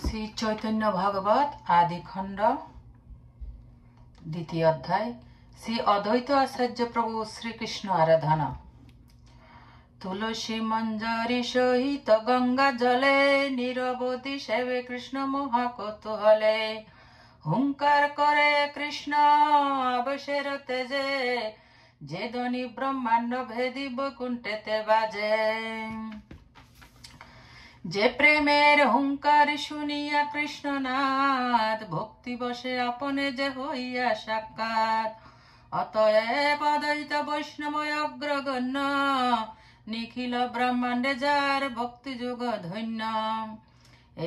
শ্রী চৈতন্য ভাগবত আদি খণ্ড দ্বিতীয় অধ্যায় শ্রী অদ্বৈত আচার্য প্রভু শ্রীকৃষ্ণ আরাধনা। তুলসী মঞ্জরি সহিত গঙ্গা জলে নিরবধি সেবে কৃষ্ণ মহাকৌতূহলে। হুঙ্কার করে কৃষ্ণ আবেশের তেজে, যে ধ্বনি ব্রহ্মাণ্ড ভেদি বৈকুণ্ঠেতে বাজে। যে প্রেমের হুঙ্কার শুনিয়া কৃষ্ণনাথ, ভক্তি বসে আপনে যে হইয়া সাক্ষাৎ। অতএব অদ্বৈত বৈষ্ণবয় অগ্রগণ্য, নিখিল ব্রহ্মাণ্ডে যার ভক্তি যুগ ধন্য।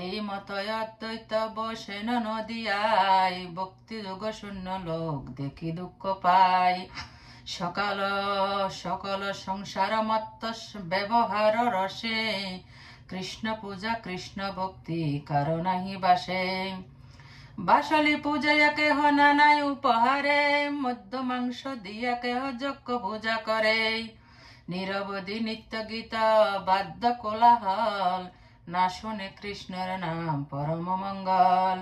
এই মতয় অদ্বৈত বসেন নদিয়ায়, ভক্তি যুগ শূন্য লোক দেখি দুঃখ পায়। সকল সংসার মত্ত ব্যবহার রসে, কৃষ্ণ পূজা কৃষ্ণ ভক্তি কারো নাহি বাসে। বাসলি পূজায় কেহ নানাই উপহারে, মধ্য মাংস দিয়া কেহ যজ্ঞ পূজা করে। নিরবধি নিত্য গীত বাদ্য কোলাহল, না শুনে কৃষ্ণের নাম পরম মঙ্গল।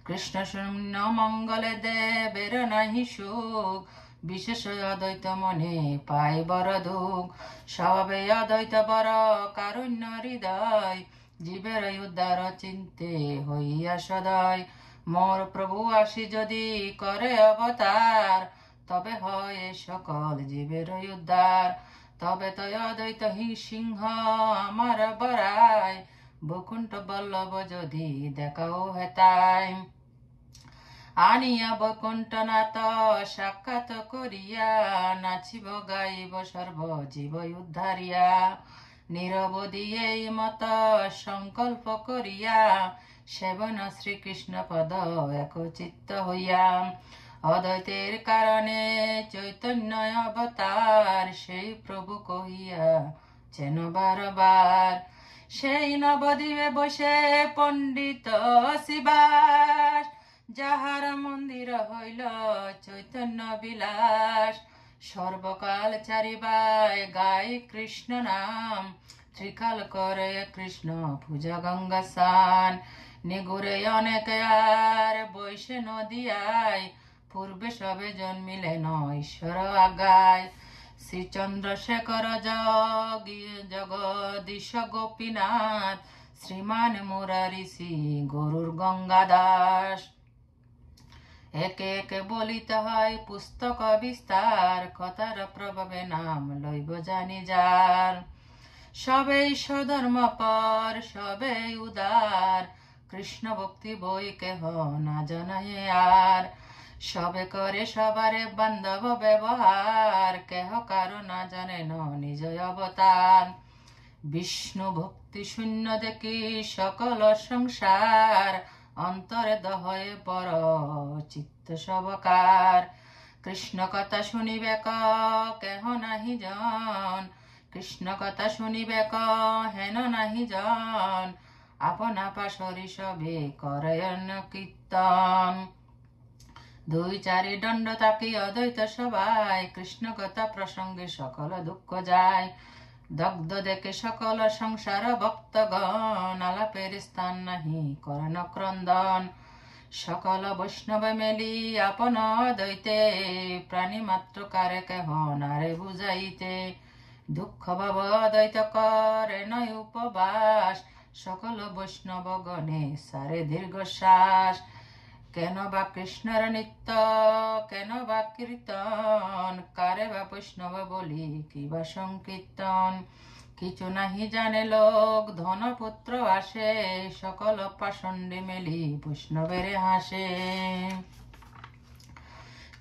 কৃষ্ণ শূন্য মঙ্গলে দেবের নাহি সুখ, বিশেষ অদ্বৈত মনে পাই বড় দুঃখ। স্বভাবে অদ্বৈত বড় কারুণ্য হৃদয়, জীবের উদ্ধার চিন্তে হইয়া সদয়। মোর প্রভু আসি যদি করে অবতার, তবে হয় সকল জীবের উদ্ধার। তবে তো অদ্বৈত সিংহ আমার বরায়, বৈকুণ্ঠ বল্লভ যদি দেখাও হেতায়। আনিয়া বৈকুণ্ঠনাথ সাক্ষাৎ করিয়া, নাচিব গাইব সর্ব জীব উদ্ধারিয়া। নিরবধি এই মত সংকল্প করিয়া, সেবন শ্রীকৃষ্ণ পদ একচিত্ত হইয়া। অদ্বৈতের কারণে চৈতন্য অবতার, সেই প্রভু কহিয়া যেন বারবার। সেই নবদ্বীপে বসে পণ্ডিত শিবাস, যাহার মন্দির হইল চৈতন্য বিলাস। সর্বকাল চারিবাই গাই কৃষ্ণ নাম, ত্রিকাল করে কৃষ্ণ পূজা গঙ্গা স্নান। নিগুরে অনেকে আর বৈশে নদিয়ায়, পূর্বে সবে জন্মিলেন ঈশ্বর আগায়। শ্রী চন্দ্রশেখর জগদীশ গোপীনাথ, শ্রীমান মুরারি শ্রী গরুর গঙ্গাদাস। একে একে বলিতে হয় পুস্তক বিস্তার, কথার প্রভাবে নাম লইব জানি যার। সবেই স্বধর্মপর সবেই উদার, কৃষ্ণ ভক্তি বই কেহ না জানায় আর। সবে করে সবারে বান্ধব ব্যবহার, কেহ কারো না জানে নিজ অবতার। বিষ্ণু ভক্তি শূন্য দেখি সকল সংসার, অন্তরে দহয়ে পর চিত্ত সবকার। কৃষ্ণ কথা শুনিবে কেহ নাহি জন, কৃষ্ণ কথা শুনিবে হেন নাহি জন। আপনা পাশরি সবে করেন কীর্তন, দুই চারি দণ্ড তাকি অদ্বৈত সবাই। কৃষ্ণ কথা প্রসঙ্গে সকল দুঃখ যায়। দগ্ধ দেখে সকল সংসার ভক্তগণ, আলাপের স্থান নাহি করেন ক্রন্দন। সকল বৈষ্ণব মেলি আপন অদ্বৈতে, প্রাণী মাত্র কারে কেহ নারে বুঝাইতে। দুঃখ ভাব অদ্বৈত করে নয় উপবাস, সকল বৈষ্ণব গণে সারে দীর্ঘশ্বাস। কেন বা কৃষ্ণের নিত্য কেন বা কীর্তন, কারে বা বৈষ্ণব বলি কিবা সংকীর্তন। কিছু নাহি জানে লোক ধনপুত্র আসে, সকল পাষণ্ডে মেলি বৈষ্ণবের হাসে।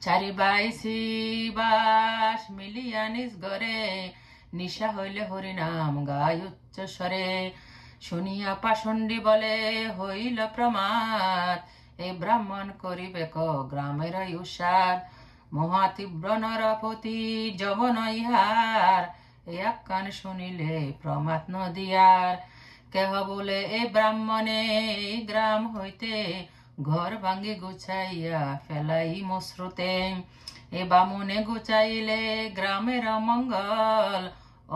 চারি বাই শিবাস মিলিয়া নিজ ঘরে, নিশা হইলে হরিনাম গায় উচ্চ স্বরে। শুনিয়া পাষণ্ডী বলে হইল প্রমাদ, এই ব্রাহ্মণ করিবে গ্রামের উষাদ। মহাতীব্র নরপতি যবন ইহার, এ আখ্যান শুনিলে প্রমাদ নদিয়ার। কেহ বলে এ ব্রাহ্মণে এই গ্রাম হইতে, ঘর ভাঙ্গি গুছাইয়া ফেলাই মশ্রুতে। এ বামুনে গুছাইলে গ্রামের মঙ্গল,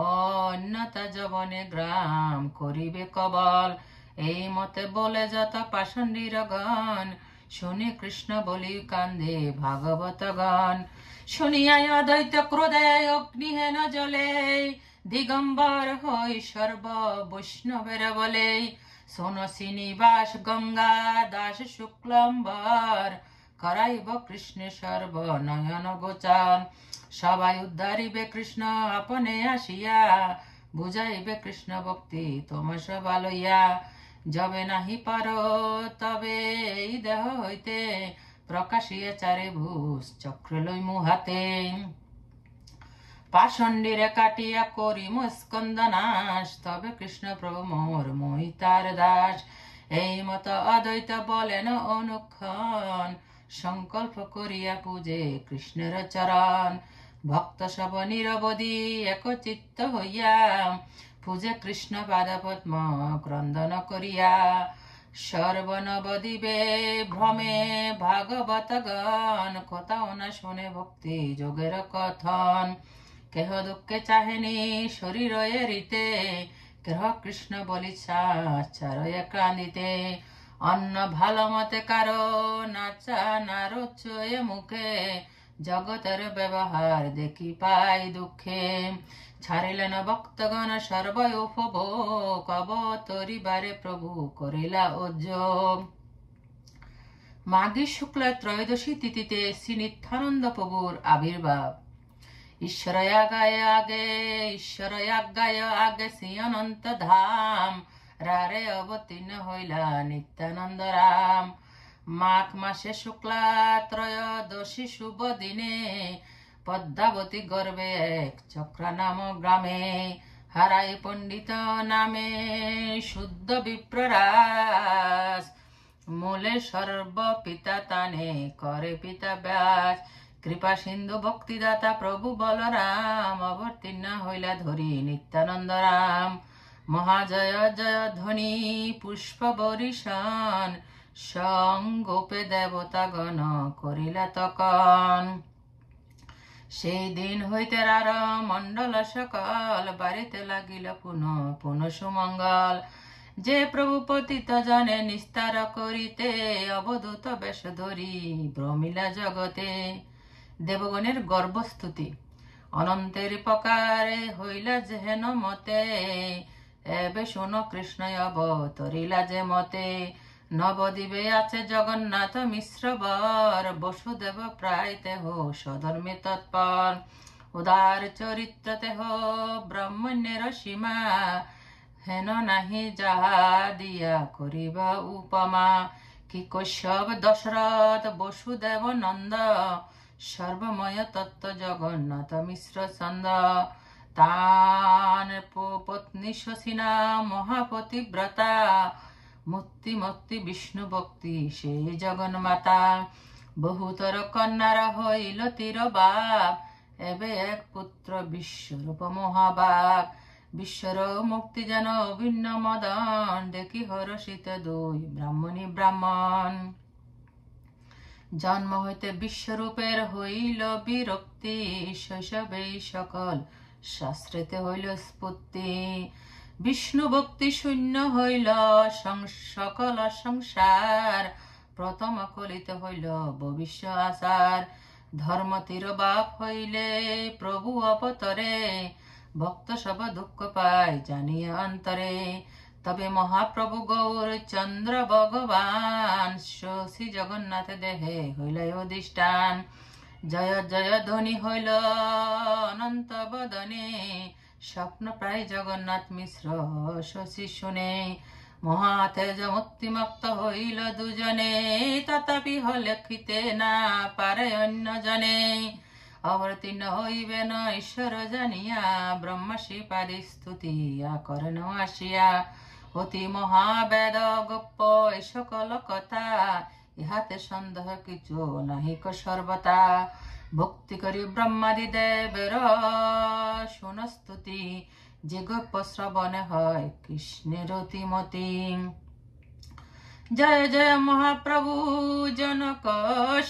অন্যতা যবনে গ্রাম করিবে কবল। এই মতে বলে যত পাষণ্ডীর গণ, শুনি কৃষ্ণ বলি কান্দে ভাগবত গণ। শুনিয়াই অদ্বৈত ক্রোধে অগ্নিহেন জ্বলে, দিগম্বর হই সর্ব বৈষ্ণবের বলে। শোনো শ্রীনিবাস গঙ্গা দাস শুক্লম্বর, করাইব কৃষ্ণ সর্ব নয়ন গোচর। সবাই উদ্ধারিবে কৃষ্ণ আপনে আসিয়া, বুঝাইবে কৃষ্ণ ভক্তি তোমার সবা লইয়া। যবে নাহি পারো তবে এই দেহ হইতে, প্রকাশিয়া চারে ভূষ চক্র লইমু হাতে। পাষণ্ডীরে কাটিয়া করিম স্কন্দ নাশ, তবে কৃষ্ণ প্রভু মোর মোহিতার দাস। এই মত অদ্বৈত বলেন অনুক্ষণ, সংকল্প করিয়া পূজে কৃষ্ণের চরণ। ভক্ত সব নিরবধি একচিত্ত হইয়া, পূজে কৃষ্ণ পাদ পদ্ম ক্রন্দন করিয়া। সর্বনবদিবে ভ্রমে ভাগবত গণ, কোথাও না শোনে ভক্তি যোগের কথন। কেহ দুঃখে চাহেনি শরীর এরিতে, কেহ কৃষ্ণ বলি চারয়ে কান্দিতে। অন্ন ভালো মতে কারো নাচা না রোচয়ে মুখে, জগতের ব্যবহার দেখি পাই দুঃখে। ছাড়িলেন ভক্তগণ সর্বয় উপভোগ, অবতরিবারে প্রভু করিলা উদ্যোগ। মাঘী শুক্ল ত্রয়োদশী তিথিতে শ্রী নিত্যানন্দ প্রভুর আবির্ভাব। ঈশ্বর আজ্ঞায় আগে শ্রী অনন্ত ধাম, রারে অবতীর্ণ হইলা নিত্যানন্দ রাম। মাঘ মাসে শুক্লা ত্রয়োদশী শুভ দিনে, পদ্মাবতী গর্ভে এক চক্রা নাম গ্রামে। হারাই পণ্ডিত নামে শুদ্ধ বিপ্ররাস, মূলে সর্ব পিতা তানে করে পিতা ব্যাস। কৃপা সিন্ধু ভক্তিদাতা প্রভু বলরাম, অবতীর্ণ হইলা ধরি নিত্যানন্দ রাম। মহাজয় জয় ধ্বনি পুষ্প বরিশন, সঙ্গোপে দেবতা গণ করিলা তখন। সেই দিন হইতে রার মণ্ডল সকল, বাড়িতে লাগিল পুনঃ সুমঙ্গল। যে প্রভু পতিত জনে নিস্তার করিতে, অবধূত বেশ ধরি ভ্রমিলা জগতে। দেবগণের গর্ভস্তুতি। অনন্তের প্রকারে হইলা যেহেন মতে, এবে শোনো কৃষ্ণ অবতরিলা যে মতে। নবদ্বীপে আছে জগন্নাথ মিশ্র বর, বসুদেব প্রায় তেহ সধর্মে তৎপর। উদার চরিত্র তেহ ব্রহ্মণ্যের সীমা, হেন নাহি যাহা দিয়া করিবা উপমা। কি কৈশব দশরথ বসুদেব নন্দ, সর্বময় তত্ত্ব জগন্নাথ মিশ্র ছন্দ। তান পত্নী শশীনা মহাপতিব্রতা, মূর্তি বিষ্ণু ভক্তি সেই জগন্মাতা। বহুতর কন্যার হইল তীর বাপ, এবে এক পুত্র বিশ্বরূপ মহাবাপ। বিশ্বর মুক্তি যেন ভিন্ন মদন, দেখি হরষিত দুই ব্রাহ্মণী ব্রাহ্মণ। জন্ম হইতে বিশ্বরূপের হইল বিরক্তি, শৈশবেই সকল শাস্ত্রেতে হইল স্ফূর্তি। বিষ্ণু ভক্তি শূন্য হইল সকল সংসার, প্রথম কলিতে হইল ভবিষ্য আচার। ধর্ম তীর বাপ হইলে প্রভু অবতরে, ভক্ত সব দুঃখ পায় জানিয়া অন্তরে। তবে মহাপ্রভু গৌর চন্দ্র ভগবান, শ্রী জগন্নাথ দেহে হইল অধিষ্ঠান। জয় জয় ধ্বনি হইল অনন্ত বদনে, স্বপ্ন প্রায় জগন্নাথ মিশ্র শশী শুনে। মহাতেজ মূর্তিমত্ত হইল দুজনে, তথাপি হলেখিতে না পারে অন্য জনে। অবতীর্ণ হইবে না ঈশ্বর জানিয়া, ব্রহ্মা শ্রীপাদি স্তুতিয়া করেন আসিয়া। অতি মহাবেদ গোপ্য এই সকল কথা, ইহাতে সন্দেহ কিছু নাহিক সর্বতা। ভক্তি করি ব্রহ্মাদি দেবের শুনস্তুতি, যে গোপ্য শ্রবণে হয় কৃষ্ণের অতিমতি। জয় জয় মহাপ্রভু জনক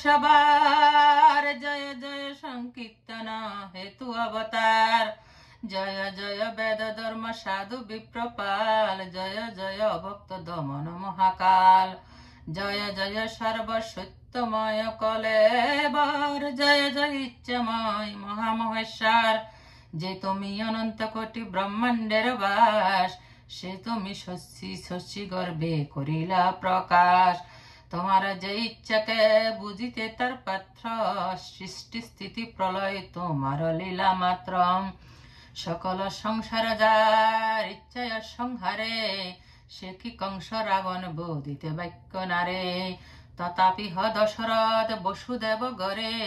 সবার, জয় জয় সংকীর্তন হেতু অবতার। জয় জয় বেদ ধর্ম সাধু বিপ্রপাল, জয় জয় ভক্ত দমন মহাকাল। জয় জয় সর্বসত্যময় কলেবর, জয় জয় ইচ্ছাময় মহামহেশ্বর। যে তুমি অনন্ত কোটি ব্রহ্মাণ্ডের বাস, সে তুমি শশী শশী গর্বে করিলা প্রকাশ। তোমার যে ইচ্ছাকে বুঝিতে তার পাত্র, সৃষ্টি স্থিতি প্রলয় তোমার লীলা মাত্র। সকল সংসার যার ইচ্ছায় সংহারে, সে কি কংস রাবণ বোধিতে বাক্য নারে। তথাপি হ দশরথ বসুদেব গরে,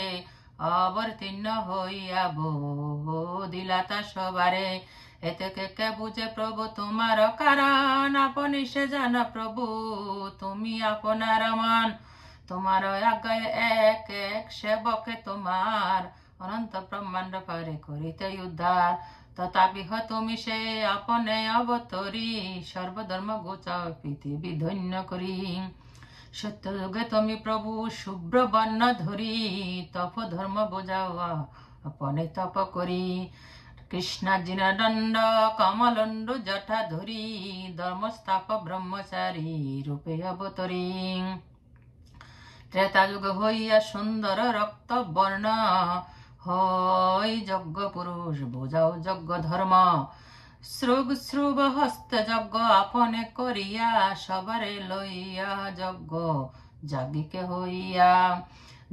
অবতীর্ণ হইয়া দিলা তা সবারে। এতে কে বুঝে প্রভু তোমার কারণ, আপনি সে জানা প্রভু তুমি আপনার মান। তোমার আজ্ঞায় এক এক সেবকে তোমার, অনন্ত ব্রহ্মাণ্ড পারে করিতে উদ্ধার। তথাপি হ তুমি সে আপনে অবতরী, সর্বধর্ম গোচাও পৃথিবী ধন্য করি। সত্য যুগে তুমি প্রভু শুভ্র বর্ণ ধরি, তপ ধর্ম বোঝাও আপনে তপ করি। কৃষ্ণার্জুন দণ্ড কমলণ্ড জটা ধরি, ধর্মস্থাপ ব্রহ্মচারী রূপে অবতরী। ত্রেতা যুগ হইয়া সুন্দর রক্ত বর্ণ, হই যজ্ঞ পুরুষ বোঝাও যজ্ঞ ধর্ম। শ্রুগ শ্রুব হস্ত যজ্ঞ আপনে করিয়া, সবারে লইয়া যজ্ঞ যাজ্ঞিকে হইয়া।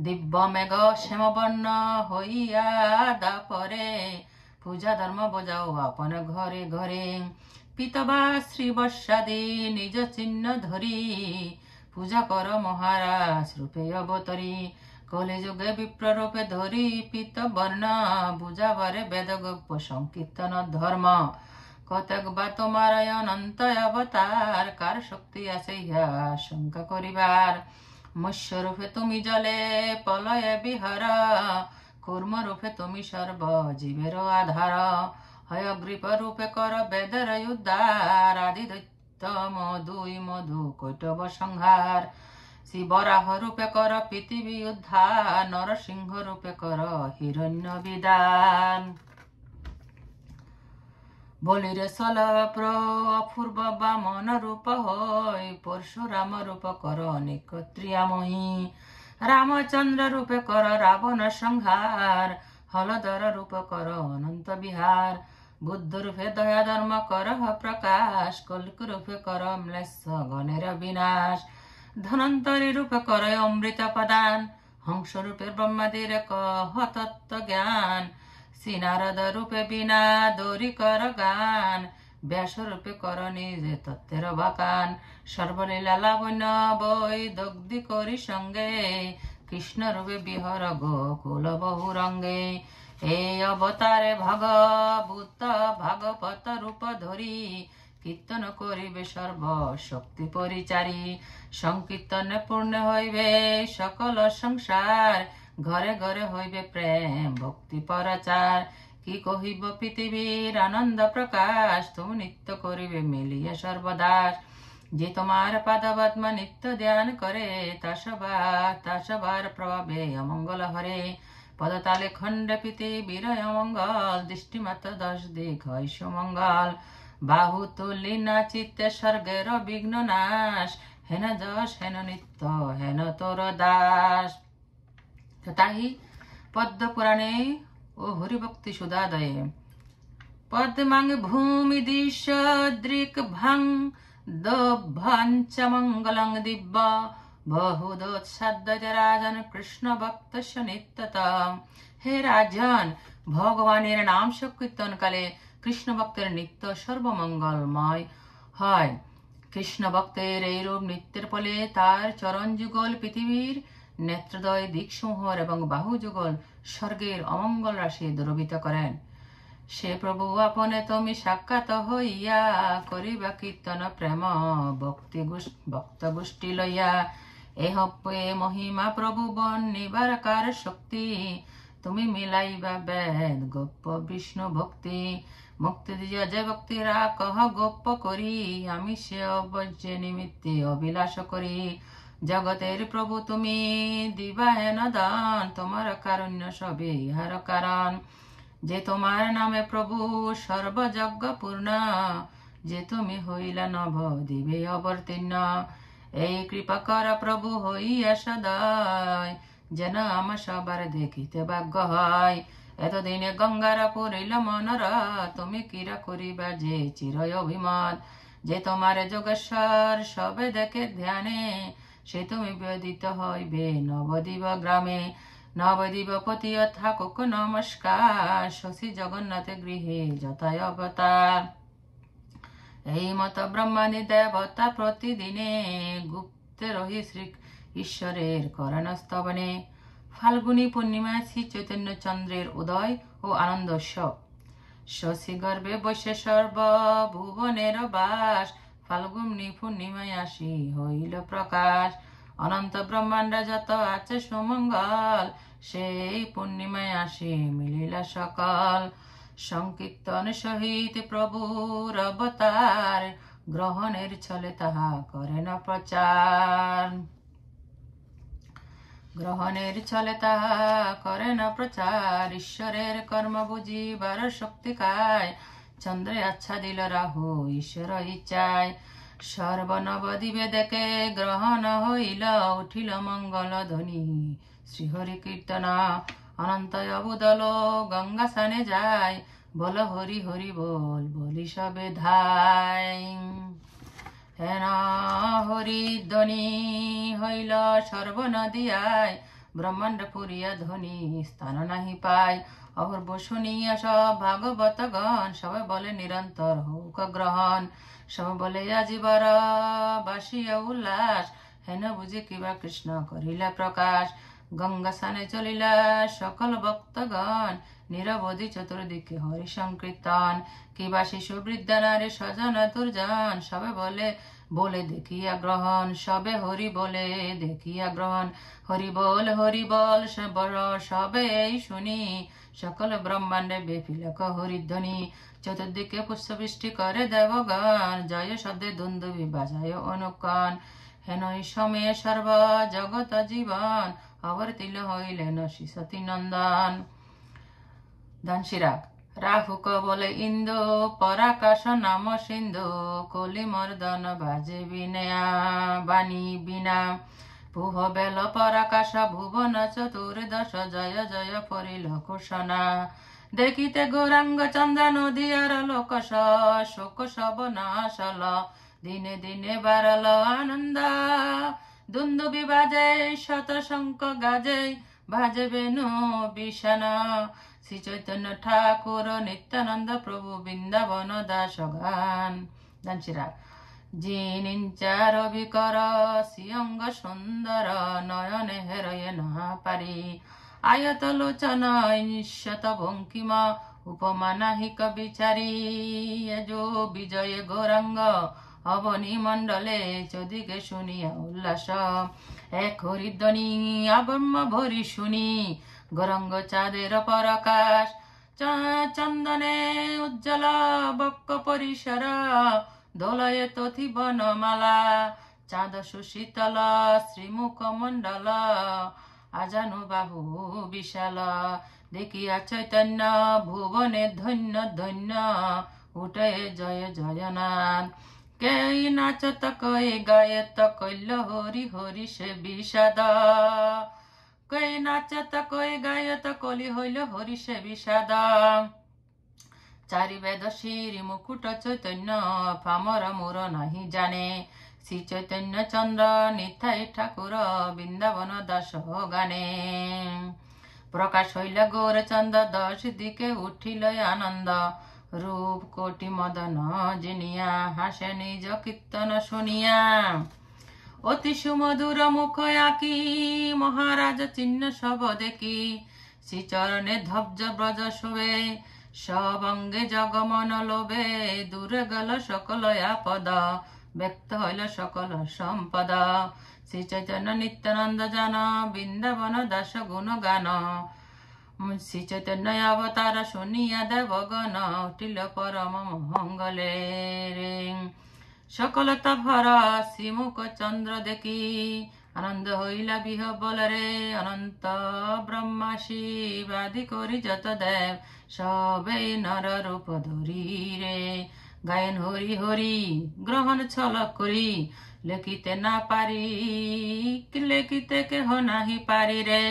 দিব্য মেঘ শ্যামবর্ণ হইয়া দাপরে, পূজা ধর্ম বোঝাও আপন ঘরে ঘরে। পিতবা শ্রীবর্ষাদি নিজ চিহ্ন ধরি, পূজা কর মহারাজ রূপে অবতরী। কলি যুগে বিপ্র রূপে ধরি পিত বর্ণ, বুঝাবারে বেদ গপ্প সংকীর্তন ধর্ম। কতক বা তোমার অনন্ত অবতার, কার শক্তি আছে ইহা শঙ্কা করিবার। মৎস্য রূপে তুমি জলে প্রলয়ে বিহার, কুর্ম রূপে তুমি সর্ব জীবের আধার। হয়গ্রীব রূপে কর বেদের উদ্ধার, আদি দৈত্য মধুই মধু কৈটব সংহার। শিবরাহ রূপে কর পৃথিবী উদ্ধার, নরসিংহ রূপে কর হিরণ্য বিদান। বলিরে সলপ্র অপূর্ব বামন রূপ হই, পরশুরাম রূপ কর নিকত্রিয়াময়ী। রামচন্দ্র রূপে কর রাবণ সংহার, হলধর রূপ কর অনন্ত বিহার। বুদ্ধ রূপে দয়া ধর্ম কর প্রকাশ, কল্কি রূপে কর ম্লেচ্ছ গণের বিনাশ। ধনন্তরী রূপে কর অমৃত প্রদান, হংস রূপে ব্রহ্মাদির কহ তত্ত্ব জ্ঞান। শ্রীনারদ রূপে বিনা দৌরি কর গান, ব্যাস রূপে কর নিজে তত্ত্বের বাকান। সর্বলীলা লাবণ্য বৈ দগ্ধি করি সঙ্গে, কৃষ্ণ রূপে বিহর গোকুল বহু রঙ্গে। এই অবতারে ভগবুত ভাগবত রূপ ধরি, কীর্তন করিবে সর্ব শক্তি পরিচারী। সংকীর্তনে পূর্ণ হইবে সকল সংসার, ঘরে ঘরে হইবে প্রেম ভক্তি পরাচার। কি কহিব পৃথিবীর আনন্দ প্রকাশ, তুমি নিত্য করিবে মিলিয়ে সর্বদাস। যে তোমার পাদপদ্ম নিত্য ধ্যান করে, তা সবার প্রভাবে অমঙ্গল হরে। পদতালে খণ্ড পৃথিবীর অমঙ্গল, দৃষ্টিমাত্র 10 দিক হয় সুমঙ্গল। বাহু তুলি না চিত্তে স্বর্গের বিঘ্ন নাশ, হেন যশ হেন নিত্য হেন তোর দাস। তাই পদ্ম পুরাণে ও হরিভক্তি সুধাদয়ে পদ্মাং ভূমি দিশ দৃক ভাং দোভাঞ্চ মঙ্গলং দিব্য, বহুদোৎসাদ্য রাজন কৃষ্ণ ভক্ত নিত্যতা। হে রাজন, ভগবানের নাম সংকীর্তন কালে কৃষ্ণ ভক্তের নিত্য সর্বমঙ্গলময় হয়। কৃষ্ণ ভক্তের এই রূপ নৃত্যের ফলে তার চরণ যুগল পৃথিবীর, নেত্রদয় দিকসমূহ এবং বাহু যুগল স্বর্গের অমঙ্গল রাশি দুরবিত করেন। সে প্রভু আপনে তুমি সাক্ষাৎ হইয়া, করিবা কীর্তন প্রেম ভক্ত গোষ্ঠী লইয়া। এ মহিমা প্রভু বর্ণিবার কার শক্তি, তুমি মিলাইবা বেদ গোপ্য বিষ্ণু ভক্তি। মুক্তি দিয়া যে ভক্তিরা কহ গোপ্য করি, আমি সে অবজ্যে নিমিত্তে অভিলাষ করি। জগতের প্রভু তুমি দিবা হেন দান, তোমার কারুণ্য সবে ইহার কারণ। যে তোমার নামে প্রভু সর্বযজ্ঞ পূর্ণ, যে তুমি হইলা নবদ্বীপে অবতীর্ণ। এই কৃপা কর প্রভু হইয়া সদায়, যেন আমার সবার দেখিতে ভাগ্য হয়। এতদিনে গঙ্গারা পড়িল মনরা, তুমি কিরা করিবা যে চিরয় অভিমত। যে তোমার যোগেশ্বর সবে দেখে ধ্যানে, সে তুমি ব্যতীত হইবে নবদ্বীপ গ্রামে। নবদ্বীপপতি থাকুক নমস্কার, শশী জগন্নাথ গৃহে যথায় অবতার। এই মত ব্রহ্মাদি দেবতা প্রতিদিনে গুপ্তে রহি শ্রী ঈশ্বরের করেন স্তবনে। ফাল্গুনী পূর্ণিমায় শ্রী চৈতন্য চন্দ্রের উদয় ও আনন্দোৎসব। শশী গর্ভে বৈশে সর্বভুবনের বাস, ফাল্গুনী পূর্ণিমায় আসি হইল প্রকাশ। অনন্ত ব্রহ্মাণ্ড যত আছে সুমঙ্গল, সেই পূর্ণিমায় আসি মিলিলা সকল। সংকীর্তন সহিত প্রভুর অবতার, গ্রহণের ছলে তাহা করে না প্রচার। গ্রহণের ছলে তাহা করে না প্রচার, ঈশ্বরের কর্ম বুঝিবার শক্তি খায়। চন্দ্রে আচ্ছা দিল রাহু ঈশ্বর ইচ্ছায়, সর্বনবদ্বীপে দেখে গ্রহণ হইল, উঠিল মঙ্গল ধ্বনি শ্রীহরি কীর্তন। অনন্ত অবুদল গঙ্গা স্নানে যায়, বল হরি হরি বল বলি সবে ধায়। হেন হরি ধ্বনি হইল সর্বনদিয়ায়, ব্রহ্মাণ্ড পুরিয়া ধ্বনি স্থান নাহি পায়। অপূর্ব শুনিয়া সব ভাগবতগণ, সবাই বলে নিরন্তর হোক গ্রহণ। সব বলে আজিবার বাসিয়া উল্লাস, হেন বুঝি কিবা কৃষ্ণ করিলা প্রকাশ। গঙ্গা স্নানে চলিলা সকল ভক্তগণ, নিরবধি চতুর্দিকে হরি সংকীর্তন। কিবা শিশু বৃদ্ধা নারী স্বজন দুর্জন, সবে বলে বলে দেখিয়া গ্রহণ। সবে হরি বলে দেখিয়া গ্রহণ। হরি বল সবে এই শুনি, সকল ব্রহ্মাণ্ডে বেপিলক হরিধ্বনি। চতুর্দিকে পুষ্পবৃষ্টি করে দেবগণ, জয় শব্দে দুন্দুভি বাজায় অনুকণ। হেন সময়ে সর্ব জগত জীবন, অবতীর্ণ হইলেন শ্রী সতী নন্দন। ধানসিরাগ রাহুক বলে ইন্দু, পরাকাশ নাম সিন্ধু, কলি মর্দন বাজে বিনয়া বাণী বিনা। পুহ বেল পরাকাশ ভুবন চতুর্দশ, জয় জয় পরিল ঘোষণা। দেখিতে গৌরাঙ্গ চন্দ্র নদীয়ার লোকস, শোক সব নাশল দিনে দিনে বাড়ল আনন্দ। দুন্দুবি বাজে শত শঙ্খ গাজে, বাজে বেনু বিষানা। শ্রী চৈতন্য ঠাকুর নিত্যানন্দ প্রভু বৃন্দাবন দাস গান। দানশিরা জিনিঞ্চার বিকর শ্রীঅঙ্গ সুন্দর, নয়নে হেরয়ে না পারি। আয়ত লোচন নিঃশত ভঙ্কিম, উপমা নাহিক বিচারি। যো বিজয়ে গৌরাঙ্গ অবনী মণ্ডলে, চদিকে শুনিয়া উল্লাস। এক হরিধ্বনি আবম্য ভরি শুনি, গৌরাঙ্গ চাঁদের পরকাশ। চন্দনে উজ্জ্বল বক্ষ পরিসর, দোলয়ে তথি বনমালা। চাঁদ সুশীতল শ্রীমুখ মণ্ডল, আজানু বাহু বিশাল। দেখিয়া চৈতন্য ভুবনে ধন্য ধন্য, উঠে জয় জয়নাথ। কে নাচত কয়ে গায়ত, কইল হরি হরি সে বিষাদ। কে নাচত কয়ে গায়ত, কলি হইল হরি সে বিষাদ। চারি বেদ শ্রী মুকুট চৈতন্য, পামর মোর নাহি জানে। শ্রী চৈতন্য চন্দ্র নিতাই ঠাকুর, বৃন্দাবন দাস গানে। প্রকাশ হইল গৌরচন্দ্র, দশ দিকে উঠিল আনন্দ। রূপ কোটি মদন জিনিয়া, হাসে নিজ কীর্তন শুনিয়া। অতি সুমধুর মুখ আঁকি, মহারাজ চিহ্ন সব দেখি। শ্রীচরণে ধব্জ ব্রজ শোভে, সব অঙ্গে জগমন লোভে। দূরে গেল সকল আপদ, ব্যক্ত হইল সকল সম্পদ। শ্রী চৈতন্য নিত্যানন্দ জান, বৃন্দাবন দাস গুণ গান। শ্রী চৈতন্য অবতার শুনিয়া দেবগণ, উঠিল পরম মঙ্গলে। সকলতা ভরা শ্রীমুখ চন্দ্র দেখি, আনন্দ হইলা বিহবল রে। অনন্ত ব্রহ্মা শিব আদি করি যত দেব, সবে নর রূপ ধরি রে। গায়েন হরি হরি গ্রহণ ছলক করি লেখিতে না পারি লেখিতে কেহ নাহি পারি রে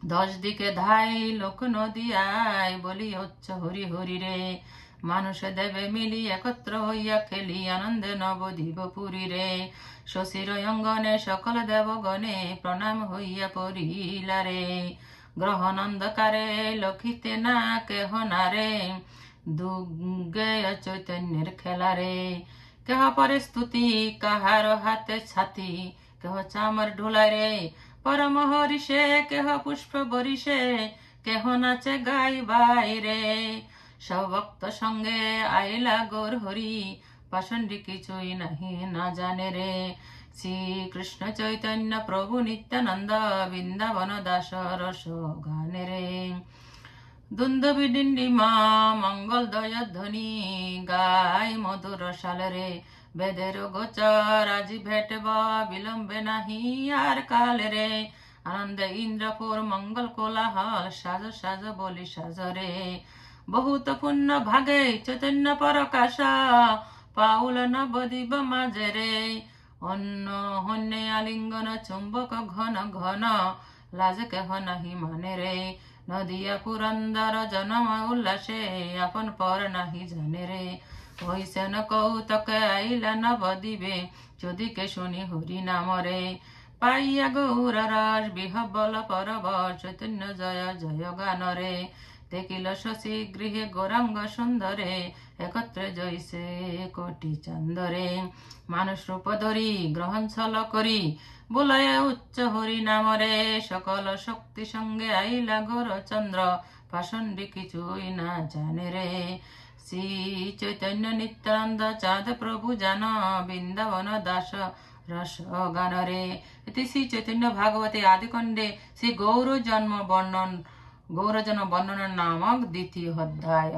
10 দিকে ধাই লোক নদিয়ায় বলি হচ্ছে হরি হরি রে মানুষ দেবে মিলি একত্র হইয়া খেলি আনন্দে নবদ্বীপ পুরী রে শশীর অঙ্গনে সকল দেবগণে প্রণাম হইয়া পড়িলা রে গ্রহণ অন্ধকারে লক্ষিতে না কেহ না রে দুর্গে চৈতন্যের খেলা রে কেহ পরে স্তুতি কাহার হাতে ছাতি কেহ চামর ঢোলায় রে পরম হরিষে কেহ পুষ্প বরিষে কেহ নাচে গাই বাইরে সব ভক্ত সঙ্গে আইলা গৌর হরি পাষণ্ডী কিছুই নাহি না জানে রে শ্রী কৃষ্ণ চৈতন্য প্রভু নিত্যানন্দ বৃন্দাবন দাস রস গানে রে দুন্দুবি ডিন্ডিমা মঙ্গল দয়ধ্বনি গাই মধুর সালে রে বেদের গোচর আজি ভেটব বিলম্বে নাহি আর কাল রে আনন্দে ইন্দ্রপুর মঙ্গল কোলাহল সাজ সাজ বলি সাজ রে বহুত পুণ্য ভাগে চৈতন্য পরকাশ পাউল নবদ্বীপ মাঝে রে অন্য হন্যে আলিঙ্গন চুম্বক ঘন ঘন লাজ কেহ নাহি মানে রে নদিয়া পুরন্দর জনম উল্লাসে আপন পর নাহি জানে রে হইসেন কৌতকে আইলা নবদ্বীপে যদিকে শুনি হরি নাম রে পাইয়া গৌর রস বিহবল পরবশ চৈতন্য জয় জয় গান রে দেখিল শশী গৃহে গৌরাঙ্গ সুন্দরে একত্রে জয়সে কোটি চন্দরে মানুষ রূপ ধরি গ্রহণ ছল করি বলয় উচ্চ হরি নামরে সকল শক্তি সঙ্গে আইলা গৌর চন্দ্র পাষণ্ডী কিছুই না জানে রে শ্রী চৈতন্য নিত্যানন্দ চাঁদ প্রভু জান বৃন্দাবন দাস রস গান রে এতে শ্রী চৈতন্য ভাগবতে আদিকণ্ডে শ্রী গৌর জন্ম বর্ণনা নামক দ্বিতীয় অধ্যায়।